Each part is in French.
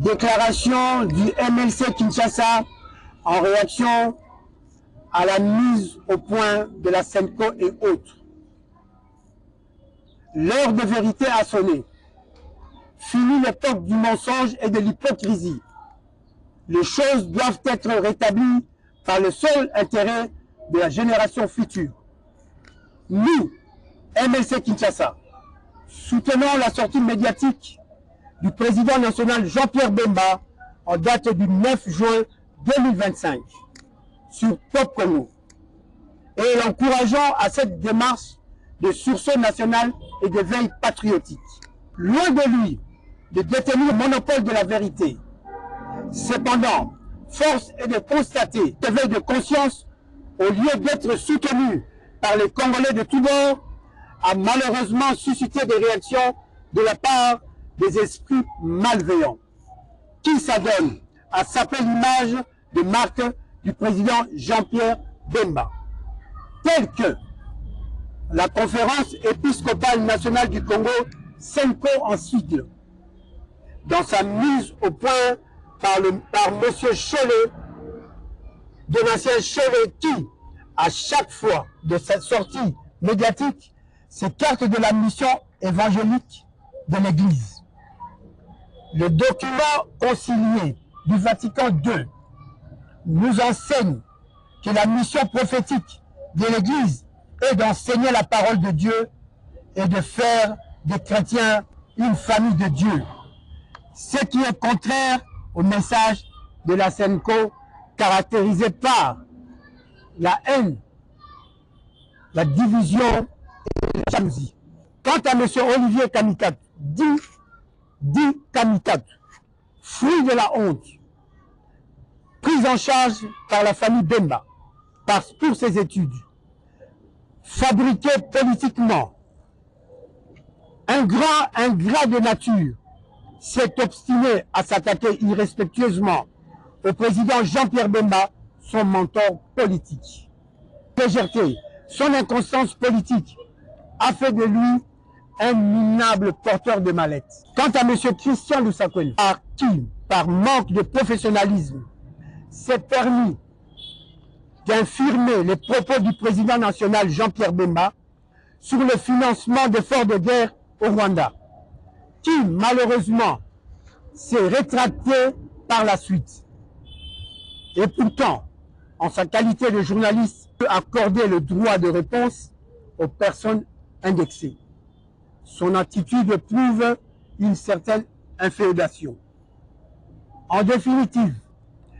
Déclaration du MLC Kinshasa en réaction à la mise au point de la SENCO et autres. L'heure de vérité a sonné. Fini l'époque du mensonge et de l'hypocrisie. Les choses doivent être rétablies par le seul intérêt de la génération future. Nous, MLC Kinshasa, soutenons la sortie médiatique du président national Jean-Pierre Bemba en date du 9 juin 2025 sur Pop Congo et l'encourageons à cette démarche de sursaut national et de veille patriotique. Loin de lui de détenir le monopole de la vérité. Cependant, force est de constater que l'éveil de conscience, au lieu d'être soutenu par les Congolais de tous bords, a malheureusement suscité des réactions de la part des esprits malveillants, qui s'adonnent à saper l'image de marque du président Jean-Pierre Bemba, telle que la conférence épiscopale nationale du Congo, SENCO en sigle, dans sa mise au point par M. Cholet, Donatien Cholet, qui, à chaque fois de cette sortie médiatique, s'écarte de la mission évangélique de l'Église. Le document concilié du Vatican II nous enseigne que la mission prophétique de l'Église est d'enseigner la parole de Dieu et de faire des chrétiens une famille de Dieu. Ce qui est contraire au message de la SENCO caractérisé par la haine, la division et la jalousie. Quant à M. Olivier Kamikatou, dit Kamikatou, fruit de la honte, pris en charge par la famille Bemba pour ses études, fabriqué politiquement, ingrat de nature, s'est obstiné à s'attaquer irrespectueusement au président Jean-Pierre Bemba, son mentor politique. Légèreté, son inconstance politique a fait de lui un minable porteur de mallette. Quant à M. Christian Lusakweni, qui, par manque de professionnalisme, s'est permis d'infirmer les propos du président national Jean-Pierre Bemba sur le financement d'efforts de guerre au Rwanda, qui malheureusement s'est rétracté par la suite. Et pourtant, en sa qualité de journaliste, peut accorder le droit de réponse aux personnes indexées. Son attitude prouve une certaine inféodation. En définitive,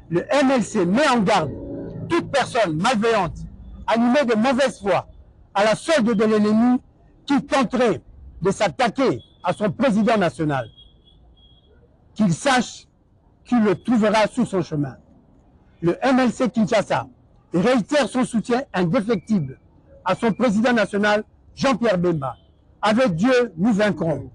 le MLC met en garde toute personne malveillante, animée de mauvaise foi, à la solde de l'ennemi qui tenterait de s'attaquer à son président national. Qu'il sache qu'il le trouvera sur son chemin. Le MLC Kinshasa réitère son soutien indéfectible à son président national, Jean-Pierre Bemba. Avec Dieu, nous vaincrons.